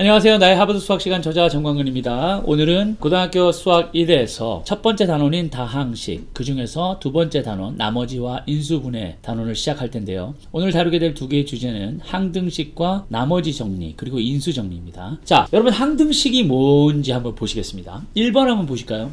안녕하세요. 나의 하버드 수학시간 저자 정광근입니다. 오늘은 고등학교 수학 1에서 첫 번째 단원인 다항식, 그 중에서 두 번째 단원 나머지와 인수분해 단원을 시작할 텐데요. 오늘 다루게 될 두 개의 주제는 항등식과 나머지 정리 그리고 인수 정리입니다. 자, 여러분 항등식이 뭔지 한번 보시겠습니다. 1번 한번 보실까요?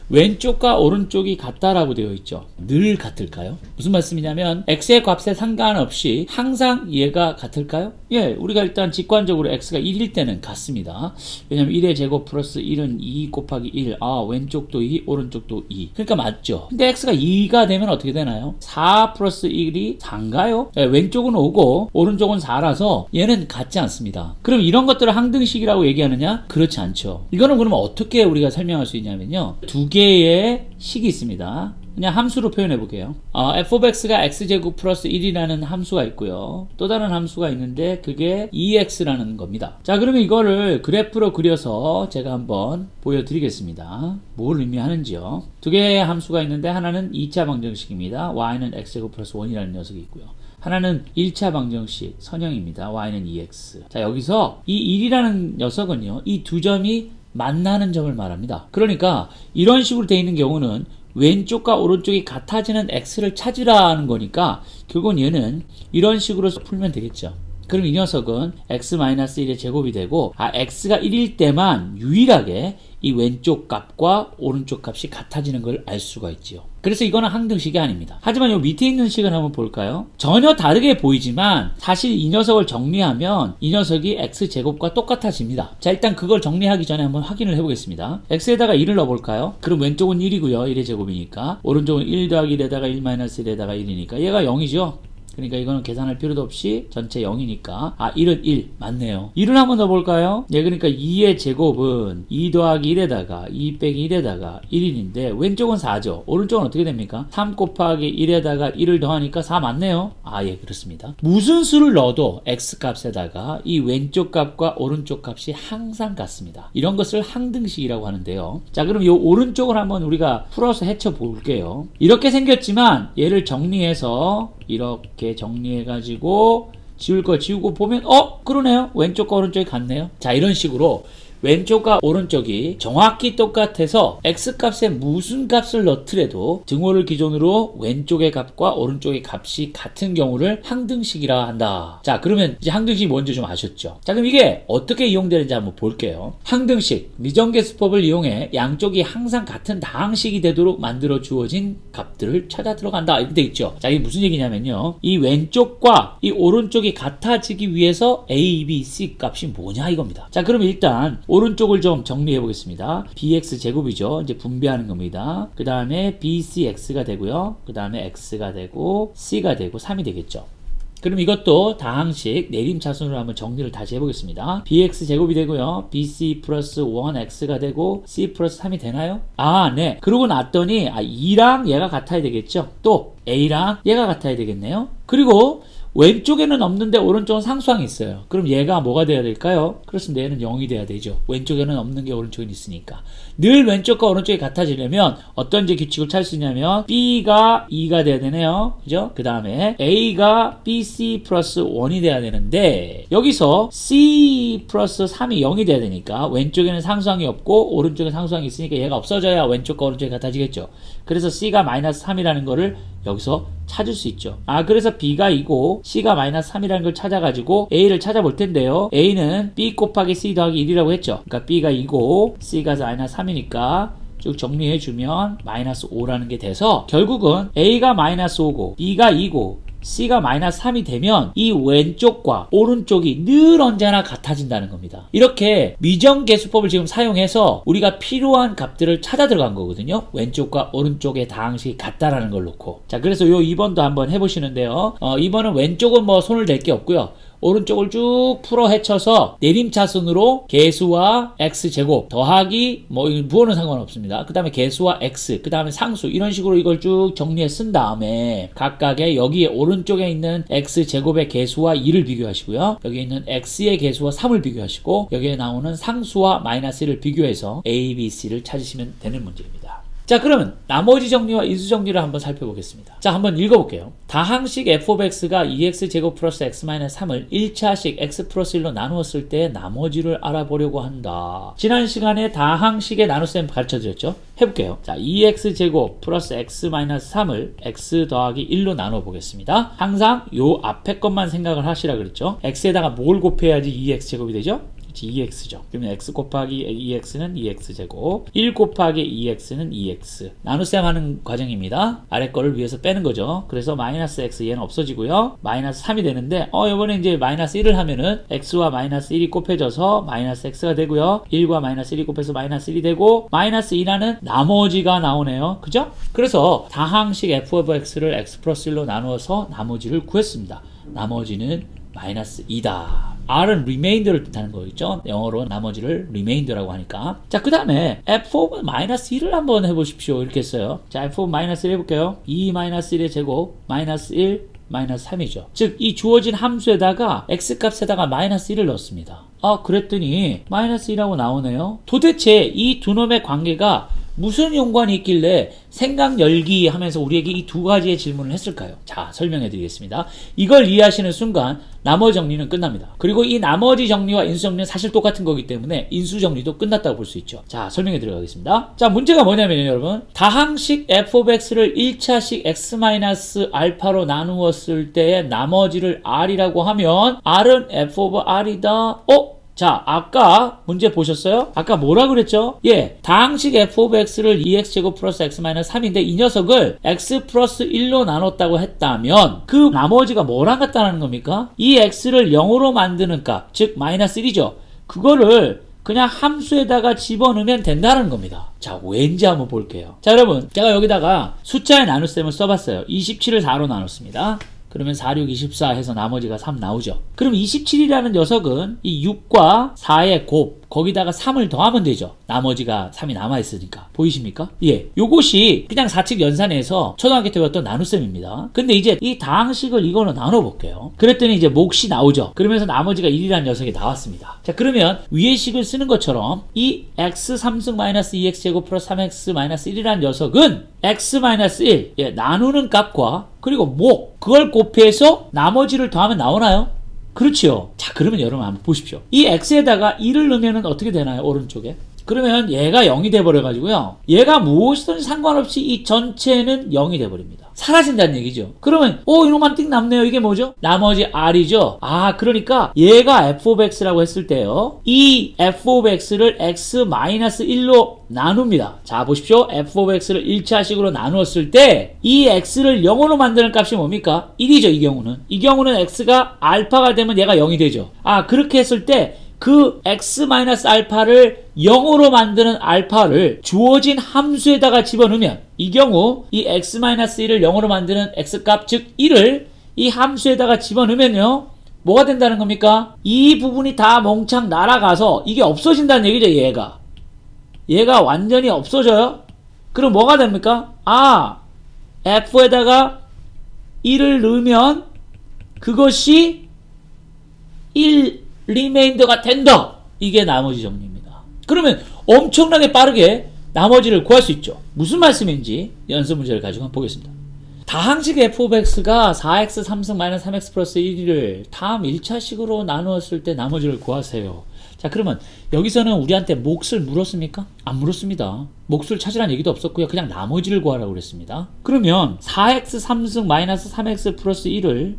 왼쪽과 오른쪽이 같다라고 되어 있죠. 늘 같을까요? 무슨 말씀이냐면 x의 값에 상관없이 항상 얘가 같을까요? 예, 우리가 일단 직관적으로 x가 1일 때는 같습니다. 왜냐면 1의 제곱 플러스 1은 2 곱하기 1. 왼쪽도 2, 오른쪽도 2. 그러니까 맞죠. 근데 x가 2가 되면 어떻게 되나요? 4 플러스 1이 4인가요? 예, 왼쪽은 5고 오른쪽은 4라서 얘는 같지 않습니다. 그럼 이런 것들을 항등식이라고 얘기하느냐? 그렇지 않죠. 이거는 그러면 어떻게 우리가 설명할 수 있냐면요. 두 개의 식이 있습니다. 그냥 함수로 표현해 볼게요. f of x가 x제곱 플러스 1이라는 함수가 있고요. 또 다른 함수가 있는데 그게 2x라는 겁니다. 자, 그러면 이거를 그래프로 그려서 제가 한번 보여드리겠습니다. 뭘 의미하는지요. 두 개의 함수가 있는데 하나는 2차 방정식입니다. y는 x제곱 플러스 1이라는 녀석이 있고요. 하나는 1차 방정식 선형입니다. y는 2x. 자, 여기서 이 1이라는 녀석은요, 이 두 점이 만나는 점을 말합니다. 그러니까 이런 식으로 되어 있는 경우는 왼쪽과 오른쪽이 같아지는 x를 찾으라는 거니까 결국은 얘는 이런 식으로 풀면 되겠죠. 그럼 이 녀석은 x-1의 제곱이 되고 x가 1일 때만 유일하게 이 왼쪽 값과 오른쪽 값이 같아지는 걸 알 수가 있지요. 그래서 이거는 항등식이 아닙니다. 하지만 이 밑에 있는 식을 한번 볼까요? 전혀 다르게 보이지만 사실 이 녀석을 정리하면 이 녀석이 x제곱과 똑같아집니다. 자, 일단 그걸 정리하기 전에 한번 확인을 해보겠습니다. x에다가 1을 넣어볼까요? 그럼 왼쪽은 1이고요. 1의 제곱이니까. 오른쪽은 1 더하기 1에다가 1-1에다가 1이니까 얘가 0이죠. 그러니까 이거는 계산할 필요도 없이 전체 0이니까 1은 1 맞네요. 1을 한번 넣어볼까요? 예, 그러니까 2의 제곱은 2 더하기 1에다가 2 빼기 1에다가 1인데 왼쪽은 4죠. 오른쪽은 어떻게 됩니까? 3 곱하기 1에다가 1을 더하니까 4 맞네요. 예, 그렇습니다. 무슨 수를 넣어도 x값에다가 이 왼쪽 값과 오른쪽 값이 항상 같습니다. 이런 것을 항등식이라고 하는데요. 자, 그럼 이 오른쪽을 한번 우리가 풀어서 헤쳐 볼게요. 이렇게 생겼지만 얘를 정리해서 이렇게 정리해가지고 지울 거 지우고 보면 그러네요. 왼쪽과 오른쪽이 같네요. 자, 이런 식으로 왼쪽과 오른쪽이 정확히 똑같아서 x값에 무슨 값을 넣더라도 등호를 기준으로 왼쪽의 값과 오른쪽의 값이 같은 경우를 항등식이라 한다. 자, 그러면 이제 항등식이 뭔지 좀 아셨죠? 자, 그럼 이게 어떻게 이용되는지 한번 볼게요. 항등식, 미정계수법을 이용해 양쪽이 항상 같은 다항식이 되도록 만들어 주어진 값들을 찾아 들어간다. 이렇게 돼 있죠. 자, 이게 무슨 얘기냐면요. 이 왼쪽과 이 오른쪽이 같아지기 위해서 a, b, c 값이 뭐냐 이겁니다. 자, 그럼 일단 오른쪽을 좀 정리해 보겠습니다. bx 제곱이죠. 이제 분배하는 겁니다. 그 다음에 bcx가 되고요. 그 다음에 x가 되고 c가 되고 3이 되겠죠. 그럼 이것도 다항식 내림차순으로 한번 정리를 다시 해보겠습니다. bx 제곱이 되고요. bc 플러스 1x가 되고 c 플러스 3이 되나요? 네. 그러고 났더니 2랑 얘가 같아야 되겠죠. 또 a랑 얘가 같아야 되겠네요. 그리고 왼쪽에는 없는데 오른쪽은 상수항이 있어요. 그럼 얘가 뭐가 돼야 될까요? 그렇습니다. 얘는 0이 돼야 되죠. 왼쪽에는 없는 게 오른쪽에 있으니까. 늘 왼쪽과 오른쪽이 같아지려면 어떤 이제 규칙을 찾을 수 있냐면 B가 2가 돼야 되네요. 그죠? 그 다음에 A가 BC 플러스 1이 돼야 되는데 여기서 C 플러스 3이 0이 돼야 되니까 왼쪽에는 상수항이 없고 오른쪽에 상수항이 있으니까 얘가 없어져야 왼쪽과 오른쪽이 같아지겠죠. 그래서 C가 마이너스 3이라는 거를 여기서 찾을 수 있죠. 그래서 B가 2고 C가 마이너스 3이라는 걸 찾아가지고 A를 찾아볼 텐데요. A는 B 곱하기 C 더하기 1이라고 했죠. 그러니까 B가 2고 C가 마이너스 3이니까 쭉 정리해주면 마이너스 5라는 게 돼서 결국은 A가 마이너스 5고 B가 2고 C가 마이너스 3이 되면 이 왼쪽과 오른쪽이 늘 언제나 같아진다는 겁니다. 이렇게 미정계수법을 지금 사용해서 우리가 필요한 값들을 찾아 들어간 거거든요. 왼쪽과 오른쪽의 다항식이 같다라는 걸 놓고. 자, 그래서 요 2번도 한번 해보시는데요. 2번은 왼쪽은 뭐 손을 댈 게 없고요. 오른쪽을 쭉 풀어 헤쳐서 내림차순으로 개수와 x제곱 더하기 부호는 상관없습니다. 그 다음에 개수와 x 그 다음에 상수 이런 식으로 이걸 쭉 정리해 쓴 다음에 각각의 여기에 오른쪽에 있는 x제곱의 개수와 2를 비교하시고요. 여기에 있는 x의 개수와 3을 비교하시고 여기에 나오는 상수와 마이너스 1을 비교해서 a, b, c를 찾으시면 되는 문제입니다. 자, 그러면 나머지 정리와 인수 정리를 한번 살펴보겠습니다. 자, 한번 읽어볼게요. 다항식 f of x가 2x제곱 플러스 x-3을 1차식 x 플러스 1로 나누었을 때 나머지를 알아보려고 한다. 지난 시간에 다항식의 나눗셈 가르쳐드렸죠? 해볼게요. 자, 2x제곱 플러스 x-3을 x 더하기 1로 나눠보겠습니다. 항상 요 앞에 것만 생각을 하시라 그랬죠? x에다가 뭘 곱해야지 2x제곱이 되죠? 2x죠. 그러면 x 곱하기 2x는 2x제곱, 1 곱하기 2x는 2x. 나눗셈 하는 과정입니다. 아래 거를 위에서 빼는 거죠. 그래서 마이너스 x 얘는 없어지고요. 마이너스 3이 되는데 이번에 이제 마이너스 1을 하면은 x와 마이너스 1이 곱해져서 마이너스 x가 되고요. 1과 마이너스 1이 곱해서 마이너스 1이 되고 마이너스 2라는 나머지가 나오네요. 그죠? 그래서 다항식 f of x를 x 플러스 1로 나누어서 나머지를 구했습니다. 나머지는 마이너스 2다. R은 remainder를 뜻하는 거겠죠? 영어로 나머지를 remainder라고 하니까. 자, 그 다음에 f of 마이너스 1을 한번 해보십시오. 이렇게 했어요. 자, f of 마이너스 1 해볼게요. 2 마이너스 1의 제곱 마이너스 1 마이너스 3이죠. 즉, 이 주어진 함수에다가 x값에다가 마이너스 1을 넣었습니다. 그랬더니 마이너스 1하고 나오네요. 도대체 이 두 놈의 관계가 무슨 연관이 있길래 생각 열기 하면서 우리에게 이 두 가지의 질문을 했을까요? 자, 설명해 드리겠습니다. 이걸 이해하시는 순간 나머지 정리는 끝납니다. 그리고 이 나머지 정리와 인수 정리는 사실 똑같은 거기 때문에 인수 정리도 끝났다고 볼 수 있죠. 자, 설명해 들어가겠습니다. 자, 문제가 뭐냐면요, 여러분. 다항식 f of x를 1차식 x-알파로 나누었을 때의 나머지를 r이라고 하면 r은 f of r이다. 자, 아까 문제 보셨어요? 아까 뭐라 그랬죠? 예, 다항식 f of x를 2x제곱 플러스 x-3인데 이 녀석을 x 플러스 1로 나눴다고 했다면 그 나머지가 뭐랑 같다는 겁니까? 이 x를 0으로 만드는 값, 즉 마이너스 1이죠. 그거를 그냥 함수에다가 집어넣으면 된다는 겁니다. 자, 왠지 한번 볼게요. 자, 여러분, 제가 여기다가 숫자의 나눗셈을 써봤어요. 27을 4로 나눴습니다. 그러면 4, 6, 24 해서 나머지가 3 나오죠. 그럼 27이라는 녀석은 이 6과 4의 곱, 거기다가 3을 더하면 되죠. 나머지가 3이 남아있으니까. 보이십니까? 예. 요것이 그냥 4칙 연산에서 초등학교 때 배웠던 나눗셈입니다. 근데 이제 이 다항식을 이거로 나눠볼게요. 그랬더니 이제 몫이 나오죠. 그러면서 나머지가 1이라는 녀석이 나왔습니다. 자, 그러면 위의 식을 쓰는 것처럼 이 x 3승 마이너스 2x제곱 플러스 3x 마이너스 1이라는 녀석은 x 마이너스 1, 예, 나누는 값과 그리고 몫, 그걸 곱해서 나머지를 더하면 나오나요? 그렇지요. 자, 그러면 여러분 한번 보십시오. 이 x에다가 1을 넣으면 어떻게 되나요? 오른쪽에. 그러면 얘가 0이 돼버려가지고요. 얘가 무엇이든 상관없이 이 전체는 0이 돼버립니다. 사라진다는 얘기죠. 그러면 이놈만 띵 남네요. 이게 뭐죠? 나머지 r이죠. 그러니까 얘가 f of x라고 했을 때요. 이 f of x를 x-1로 나눕니다. 자, 보십시오. f of x를 1차식으로 나누었을 때 이 x를 0으로 만드는 값이 뭡니까? 1이죠. 이 경우는. 이 경우는 x가 알파가 되면 얘가 0이 되죠. 그렇게 했을 때 그 x-알파를 0으로 만드는 알파를 주어진 함수에다가 집어넣으면 이 경우 이 x-1을 0으로 만드는 x값 즉 1을 이 함수에다가 집어넣으면요 뭐가 된다는 겁니까? 이 부분이 다 몽창 날아가서 이게 없어진다는 얘기죠. 얘가 완전히 없어져요. 그럼 뭐가 됩니까? f에다가 1을 넣으면 그것이 1 리메인더가 된다. 이게 나머지 정리입니다. 그러면 엄청나게 빠르게 나머지를 구할 수 있죠. 무슨 말씀인지 연습 문제를 가지고 한번 보겠습니다. 다항식 f of x가 4x 3승 마이너스 3x 플러스 1을 다음 1차식으로 나누었을 때 나머지를 구하세요. 자, 그러면 여기서는 우리한테 몫을 물었습니까? 안 물었습니다. 몫을 찾으라는 얘기도 없었고요. 그냥 나머지를 구하라고 그랬습니다. 그러면 4x 3승 마이너스 3x 플러스 1을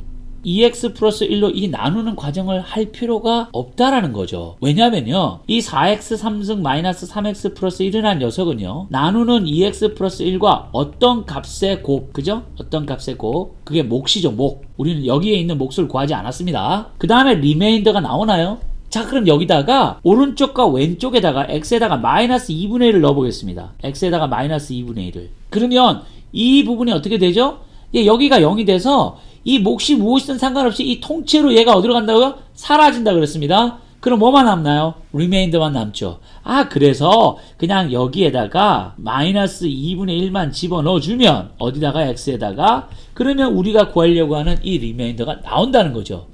2x 플러스 1로 이 나누는 과정을 할 필요가 없다라는 거죠. 왜냐면요, 이 4x 3승 마이너스 3x 플러스 1이라는 녀석은요, 나누는 2x 플러스 1과 어떤 값의 곱, 그죠? 어떤 값의 곱, 그게 몫이죠, 몫. 우리는 여기에 있는 몫을 구하지 않았습니다. 그 다음에 리메인더가 나오나요? 자, 그럼 여기다가 오른쪽과 왼쪽에다가 x에다가 마이너스 2분의 1을 넣어보겠습니다. x에다가 마이너스 2분의 1을. 그러면 이 부분이 어떻게 되죠? 여기가 0이 돼서 이 몫이 무엇이든 상관없이 이 통째로 얘가 어디로 간다고요? 사라진다 그랬습니다. 그럼 뭐만 남나요? 리메인더만 남죠. 그래서 그냥 여기에다가 마이너스 2분의 1만 집어넣어주면 어디다가 x에다가 그러면 우리가 구하려고 하는 이 리메인더가 나온다는 거죠.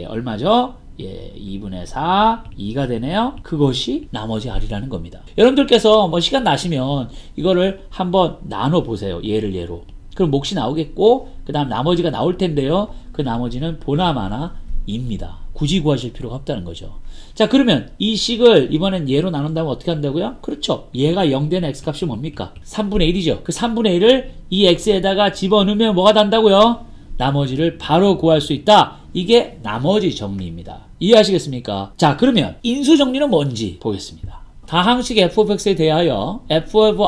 얼마죠? 예, 2분의 4, 2가 되네요. 그것이 나머지 r이라는 겁니다. 여러분들께서 뭐 시간 나시면 이거를 한번 나눠 보세요. 얘를 얘로. 그럼 몫이 나오겠고, 그 다음 나머지가 나올 텐데요. 그 나머지는 보나마나 2입니다. 굳이 구하실 필요가 없다는 거죠. 자, 그러면 이 식을 이번엔 얘로 나눈다면 어떻게 한다고요? 그렇죠. 얘가 0 되는 x값이 뭡니까? 3분의 1이죠. 그 3분의 1을 이 x에다가 집어넣으면 뭐가 단다고요? 나머지를 바로 구할 수 있다. 이게 나머지 정리입니다. 이해하시겠습니까? 자, 그러면 인수 정리는 뭔지 보겠습니다. 다항식 f of x에 대하여 f of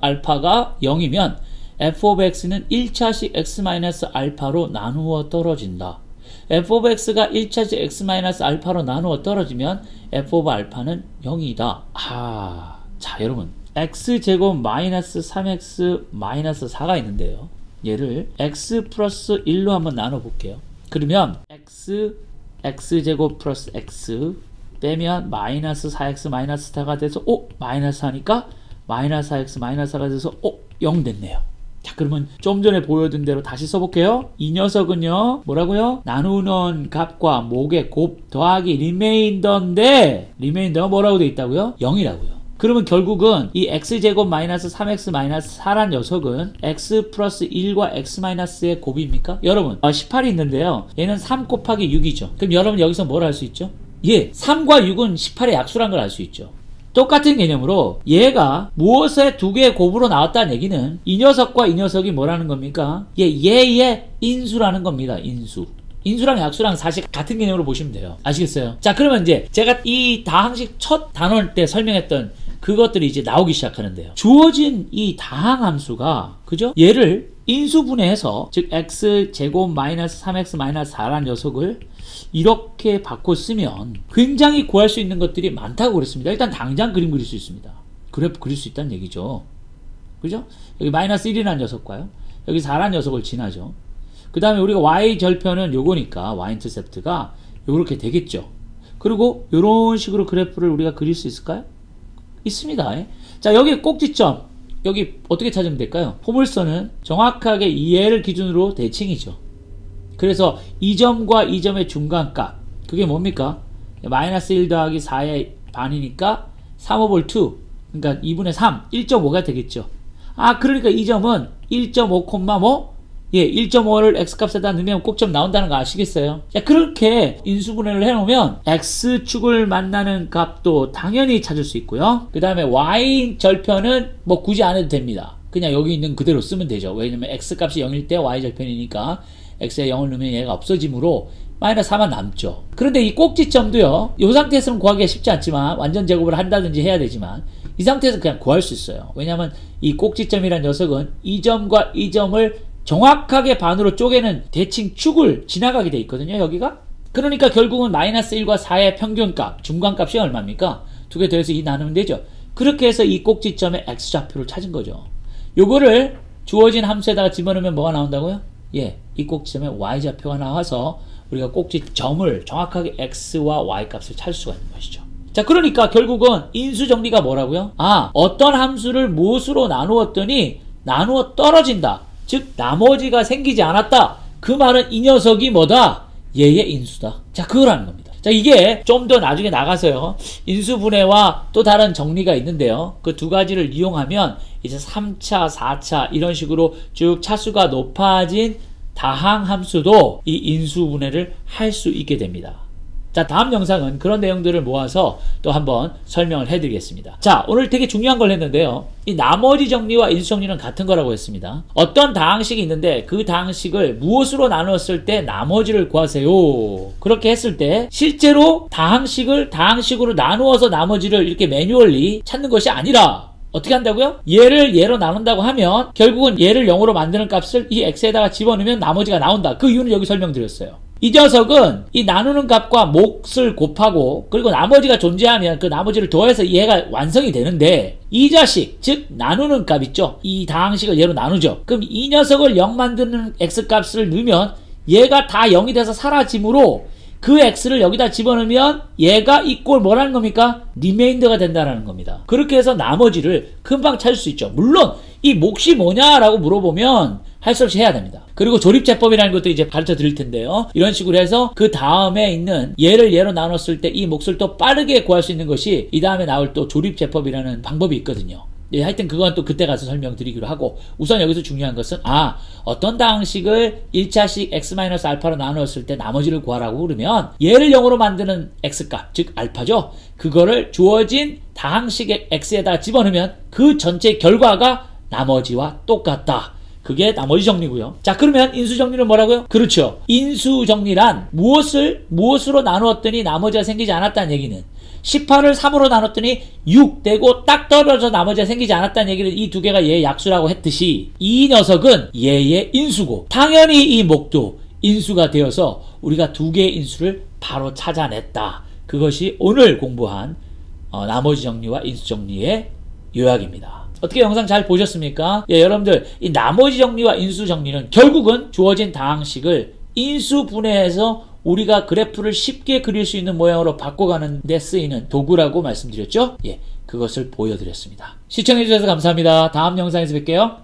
알파가 0이면 f of x는 1차식 x-알파로 나누어 떨어진다. f of x가 1차식 x-알파로 나누어 떨어지면 f of 알파는 0이다. 자, 여러분, x제곱 마이너스 3x 마이너스 4가 있는데요. 얘를 x 플러스 1로 한번 나눠 볼게요. 그러면 x제곱 플러스 x 빼면 마이너스 4x 마이너스 4가 돼서 마이너스 4니까 마이너스 4x 마이너스 4가 돼서 0 됐네요. 자, 그러면 좀 전에 보여준 대로 다시 써볼게요. 이 녀석은요, 뭐라고요? 나누는 값과 목의 곱 더하기 리메인더인데, 리메인더가 뭐라고 돼 있다고요? 0이라고요. 그러면 결국은 이 x제곱 마이너스 3x 마이너스 4란 녀석은 x 플러스 1과 x 마이너스의 곱입니까? 여러분, 18이 있는데요. 얘는 3 곱하기 6이죠. 그럼 여러분 여기서 뭘 알 수 있죠? 3과 6은 18의 약수란 걸 알 수 있죠. 똑같은 개념으로 얘가 무엇의 두 개의 곱으로 나왔다는 얘기는 이 녀석과 이 녀석이 뭐라는 겁니까? 얘의 인수라는 겁니다. 인수랑 약수랑 사실 같은 개념으로 보시면 돼요. 아시겠어요? 자, 그러면 이제 제가 이 다항식 첫 단원 때 설명했던 그것들이 이제 나오기 시작하는데요. 주어진 이 다항함수가, 그죠? 얘를 인수분해해서, 즉 x제곱 마이너스 3x 마이너스 4라는 녀석을 이렇게 바꿔 쓰면 굉장히 구할 수 있는 것들이 많다고 그랬습니다. 일단 당장 그림 그릴 수 있습니다. 그래프 그릴 수 있다는 얘기죠. 그죠? 여기 마이너스 1이라는 녀석과요, 여기 4라는 녀석을 지나죠. 그 다음에 우리가 y절편은 요거니까 y인터셉트가 요렇게 되겠죠. 그리고 요런 식으로 그래프를 우리가 그릴 수 있을까요? 있습니다. 자, 여기 꼭지점, 여기 어떻게 찾으면 될까요? 포물선은 정확하게 이 얘를 기준으로 대칭이죠. 그래서 이 점과 이 점의 중간값, 그게 뭡니까? 마이너스 1 더하기 4의 반이니까 3 over 2, 그러니까 2분의 3, 1.5가 되겠죠. 그러니까 이 점은 1.5,5, 1.5를 x값에다 넣으면 꼭점 나온다는 거 아시겠어요? 자, 그렇게 인수분해를 해놓으면 x축을 만나는 값도 당연히 찾을 수 있고요. 그 다음에 y절편은 뭐 굳이 안 해도 됩니다. 그냥 여기 있는 그대로 쓰면 되죠. 왜냐면 x값이 0일 때 y절편이니까 x에 0을 넣으면 얘가 없어지므로 마이너스 4만 남죠. 그런데 이 꼭지점도요, 이 상태에서는 구하기가 쉽지 않지만, 완전 제곱을 한다든지 해야 되지만, 이 상태에서 그냥 구할 수 있어요. 왜냐면 이 꼭지점이라는 녀석은 이 점과 이 점을 정확하게 반으로 쪼개는 대칭 축을 지나가게 돼 있거든요, 여기가. 그러니까 결국은 마이너스 1과 4의 평균값, 중간값이 얼마입니까? 두 개 더해서 2 나누면 되죠. 그렇게 해서 이 꼭지점의 x좌표를 찾은 거죠. 요거를 주어진 함수에다가 집어넣으면 뭐가 나온다고요? 이 꼭지점에 y좌표가 나와서 우리가 꼭지점을 정확하게 x와 y 값을 찾을 수가 있는 것이죠. 자, 그러니까 결국은 인수정리가 뭐라고요? 어떤 함수를 무엇으로 나누었더니 나누어 떨어진다. 즉 나머지가 생기지 않았다. 그 말은 이 녀석이 뭐다? 얘의 인수다. 자, 그거라는 겁니다. 자, 이게 좀 더 나중에 나가서요, 인수분해와 또 다른 정리가 있는데요. 그 두 가지를 이용하면 이제 3차, 4차 이런 식으로 쭉 차수가 높아진 다항함수도 이 인수분해를 할 수 있게 됩니다. 자, 다음 영상은 그런 내용들을 모아서 또 한번 설명을 해드리겠습니다. 자, 오늘 되게 중요한 걸 했는데요. 이 나머지 정리와 인수정리는 같은 거라고 했습니다. 어떤 다항식이 있는데 그 다항식을 무엇으로 나누었을 때 나머지를 구하세요. 그렇게 했을 때 실제로 다항식을 다항식으로 나누어서 나머지를 이렇게 매뉴얼리 찾는 것이 아니라 어떻게 한다고요? 얘를 얘로 나눈다고 하면 결국은 얘를 0으로 만드는 값을 이 x에다가 집어넣으면 나머지가 나온다. 그 이유는 여기 설명드렸어요. 이 녀석은 이 나누는 값과 몫을 곱하고 그리고 나머지가 존재하면 그 나머지를 더해서 얘가 완성이 되는데, 이 자식, 즉 나누는 값 있죠? 이 다항식을 얘로 나누죠. 그럼 이 녀석을 0 만드는 x값을 넣으면 얘가 다 0이 돼서 사라지므로 그 x를 여기다 집어넣으면 얘가 이 꼴 뭐라는 겁니까? 리메인더가 된다는 겁니다. 그렇게 해서 나머지를 금방 찾을 수 있죠. 물론 이 몫이 뭐냐라고 물어보면 할 수 없이 해야 됩니다. 그리고 조립제법이라는 것도 이제 가르쳐 드릴 텐데요. 이런 식으로 해서 그 다음에 있는 예를 예로 나눴을 때 이 몫을 또 빠르게 구할 수 있는 것이 이 다음에 나올 또 조립제법이라는 방법이 있거든요. 예, 하여튼 그건 또 그때 가서 설명드리기로 하고, 우선 여기서 중요한 것은 어떤 다항식을 1차식 x-알파로 나누었을 때 나머지를 구하라고 그러면 얘를 0으로 만드는 x값, 즉 알파죠. 그거를 주어진 다항식 x에다 집어넣으면 그 전체 결과가 나머지와 똑같다. 그게 나머지 정리고요. 자, 그러면 인수 정리는 뭐라고요? 그렇죠. 인수 정리란 무엇으로 나누었더니 나머지가 생기지 않았다는 얘기는 18을 3으로 나눴더니 6 되고 딱 떨어져 나머지가 생기지 않았다는 얘기를 이 두 개가 얘의 약수라고 했듯이 이 녀석은 얘의 인수고 당연히 이 목도 인수가 되어서 우리가 두 개의 인수를 바로 찾아냈다. 그것이 오늘 공부한 나머지 정리와 인수 정리의 요약입니다. 어떻게 영상 잘 보셨습니까? 예, 여러분들 이 나머지 정리와 인수 정리는 결국은 주어진 다항식을 인수분해해서 우리가 그래프를 쉽게 그릴 수 있는 모양으로 바꿔가는 데 쓰이는 도구라고 말씀드렸죠? 예, 그것을 보여드렸습니다. 시청해주셔서 감사합니다. 다음 영상에서 뵐게요.